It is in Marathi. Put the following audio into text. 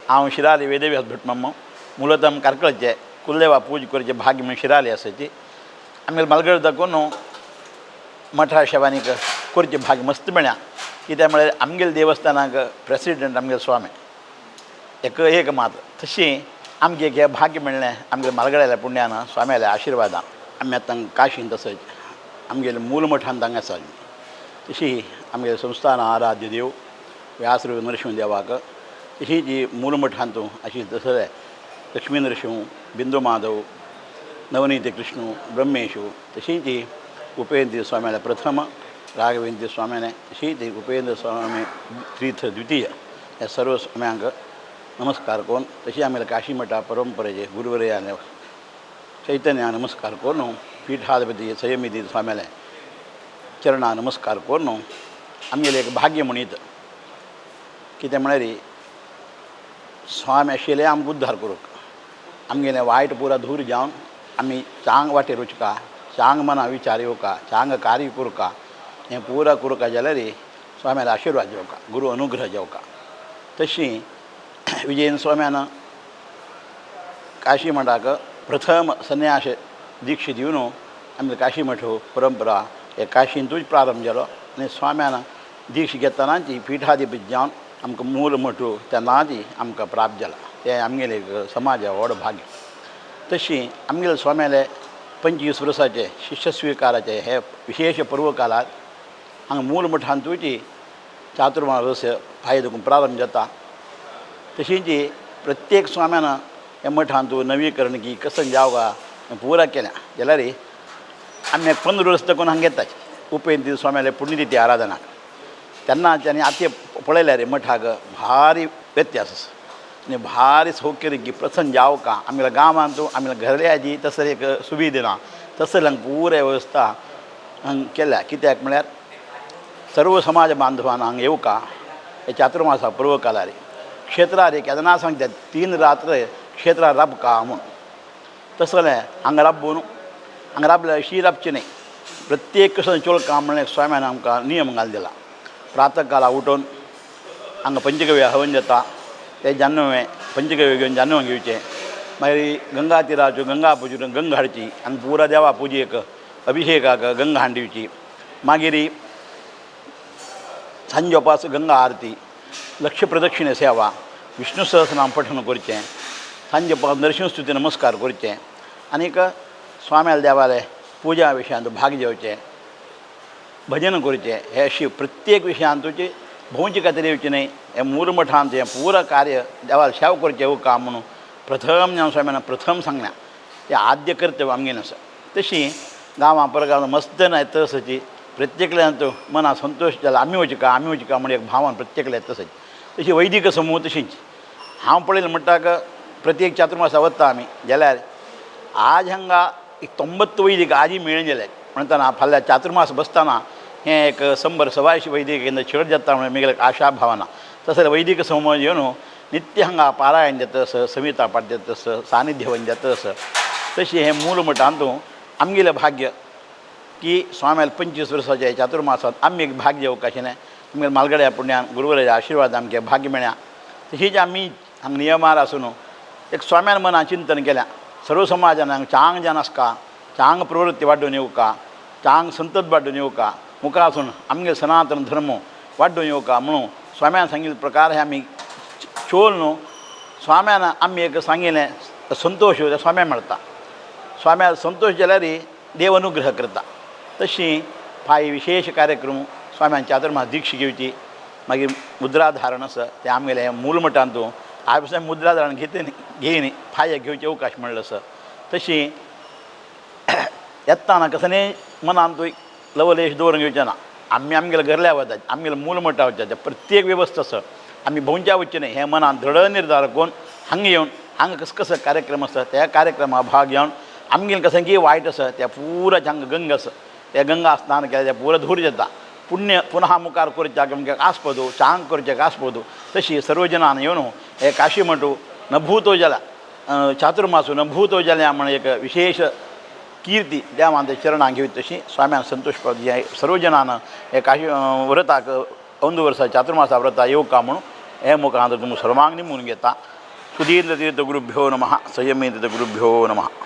हांव शिराली वेदव्यास भटमम्म ಮೂಲತಃ ಕರ್ಕಳಕ್ಕೆ ಕುಲದೇವ ಪೂಜೆ ಕೊರಚೆ ಭಾಗ್ಯ ಮನೆ ಶಿರಾಲಿ ಆಸೈತಿ ಆಮೇಲೆ ಮಲ್ಗಡೆ ತಕೊಂಡು ಮಠ ಶವಾನಿಕ ಕೊರಚೆ ಭಾಗ್ಯ ಮಸ್ತ್ ಬೆಳ್ಯ कित्यामुळे आमगेल देवस्थानाक प्रेसिडेंट आमगेल स्वामी एक मात तशी आमगे हे भाग्य मेळ्ळें आमगे मालगड्याल्या पुण्यान स्वाम्याल्या आशिर्वादान आमी आतां काशीन तसोच आमगेले मूल मठान हांगा आसा तशी आमगे संस्थान आराध्य देव व्यासदेव नरसिंहदेवाक तशी जी मूल मठान तूं अशी तसले लक्ष्मी नरसिंह बिंदू माधव नवनीत कृष्ण ब्रह्मेशू तशी जी उपेंद्र स्वाम्याल्या प्रथम राघवेंद्र स्वाम्याने तशी ती उपेंद्र स्वामी तीर्थ द्वितीय हे सर्व स्वाम्यांक नमस्कार करून तशी आम्हाला काशी मठा परंपरेचे गुरुवर्याने चैतन्या नमस्कार करून पीठाधिपती संयमिती स्वाम्याले चरणा नमस्कार करून आमगेले एक भाग्य म्हणीत कितें म्हळ्यार स्वामी आशिल्ले आमकां उद्धार करूंक आमगेले वायट पुरा दूर जावन आमी चांग वाटेर वचका चांग मना विचार येवका चांग कार्य करूंका हें पुरा करूंका जाल्यार स्वाम्यालो आशिर्वाद जेवका गुरू अनुग्रह जेवका तशी विजयन स्वाम्यान काशी मठाक प्रथम संन्यास दीक्षा दिवन आमगे काशी मठ परंपरा हे काशींतूच प्रारंभ जालो आनी स्वाम्यान दीक्षा घेतनाची पीठाधिपती जावन आमकां मूल मठ तेन्नाची आमकां प्राप्त जाला तें आमगेले समाजा व्हड भाग्य तशी आमगेले स्वाम्याले 25 वर्साचे शिष्य स्विकाराचे हे विशेष पर्व काळात हांगा मूल मठांतूची चातुर्मास फायदो प्रारंभ जाता तशीच प्रत्येक स्वाम्यान हे मठांतू नवीकरण की कसं जावगा पुरा केल्या जाल्यार आमी 15 वर्स तकून हांगा येताच उपेंद्र स्वाम्याले पुण्यतिथी आराधनाक तेन्नाच आनी आतां पळयल्यार मठाक भारी व्यत्यास आसा आनी भारी सौकर्य की प्रसन्न जावका आमगेल्या गांवांतू आमगेल्या घरल्याची तसर एक सुविधा ना तसर हांगा पुराय वेवस्था हांगा केल्या कित्याक म्हळ्यार सर्व समाज बांधवान हांगा येवका हे चातुर्मासा पर्व कालार क्षेत्रार केदना सांगतात 3 रात्र क्षेत्रार राबका म्हूण तसलें हांगा राबून हांगा राबल्यार अशी राबची न्ही प्रत्येक कसं चोळ काम म्हणलें स्वाम्यान आमकां नियम घाल दिला प्रातः काला उठून हांगा पंचगव्य हवन जाता ते जान्नवे पंचगव्य घेवन जान्नव घेवचें मागीर गंगा तिराच्यो गंगा पुजून गंगा हाडची आनी पुरा देवा पुजेक अभिशेकाक गंगा हांड दिवची मागीर सांजे उपास गंगा आरती लक्ष प्रदक्षिणे सेवा विष्णू सहस्रनाम पठण करचें सांजे उपास नरसिंहस्तुती नमस्कार करचें आनीक स्वाम्याल देवाले पुजा विशयांत भाग घेवचें भजन करचें हे अशी प्रत्येक विशयांतूची भोंवची खातीर येवची न्ही हे मूल मठांत हें पुरा कार्य देवाल सेवा करचें हो काम म्हणून प्रथम ज्ञान स्वाम्यान प्रथम सांगल्या तें आद्य कर्तव्य आमगेलें आसा तशी गांवां परगांव मस्त तसची प्रत्येकल्यान तो मना संतोष जाला आमी वचका म्हणून एक भावान प्रत्येकल्या तसच तशी वैदीक समूह तशीच हांव पळयलें म्हणटाक प्रत्येक चातुर्मासा वता आमी जाल्यार आज हांगा 90 वैदीक आजी मेळ्ळे गेले म्हणटना फाल्यां चातुर्मास बसतना हें एक 100-125 वैदीक केंद्र चड जाता म्हणून म्हगेले आशा भावना तसले वैदीक समूह येवन नित्य हांगा पारायण जातस सविता पाठ जातस सानिध्य हवन जातस तशी हें मूल मठांतू आमगेलें भाग्य की स्वाम्याल 25 वर्साचे चातुर्मासात आमी एक भाग्य येवकाशिल्लें आमगे मालगड्या पुण्यान गुरुवराच्या आशिर्वाद आमगे भाग्य मेळ्ळ्या तशीच आमी हांगा नियमार आसून एक स्वाम्यान मनां चिंतन केल्या सर्व समाजान हांगा चांग जावन आसका चांग प्रवृत्ती वाडून येवका चांग संतत वाडून येवका मुखार आसून आमगे सनातन धर्म वाडून येवका म्हणून स्वाम्यान सांगिल्ले प्रकार हे आमी चोल न्हू स्वाम्यान आमी एक सांगिल्लें संतोश स्वाम्याक मेळटा स्वाम्याक संतोष जाल्यार देव अनुग्रह करता तशी फाय विशेष कार्यक्रम स्वाम्यान चातुर्मास दीक्षा घेवची मागीर मुद्राधारण आसा तें आमगेलें मूल मठांतू हांवें मुद्राधारण घेयनी फाय घेवचें अवकाश मेळ्ळो आसा तशी येताना कसले मनान तूं लवलेश दवरून घेवचें ना आमी आमगेल्या घरल्या वतात आमगेल्या मूल मठा वचता प्रत्येक वेवस्था आसा आमी भोंवच्या वचचें न्ही हें मनान दृढ निर्धार करून हांगा येवन हांगा कसो कार्यक्रम आसा त्या कार्यक्रमाक भाग घेवन आमगेलें कशें की वायट आसा त्या पुरा हांगा गंगा आसा त्या गंगा स्नान केल्यार तें पुरो धूर जाता पुण्य पुनः मुखार करच्याक आमकां आस्पदू चांग करच्याक आस्पदू तशी सर्व जनान येवन हे काशी मठू नभूतो जाल्या चातुर्मासू नभूतो जाल्या म्हण एक विशेष कीर्ती देवांत चरणां घेवची तशी स्वाम्यान संतोष पावची सर्व जनान हे काशी व्रताक 11 वर्सां चातुर्मासा व्रता येवका म्हणून हे मुखार तुमकां सर्वांक निमून घेता ಸುಧೀಂದ್ರತೀರ್ಥಗುರುಭ್ಯೋ ನಮಃ. ಸಂಯಮೇಂದ್ರಗುರುಭ್ಯೋ ನಮಃ.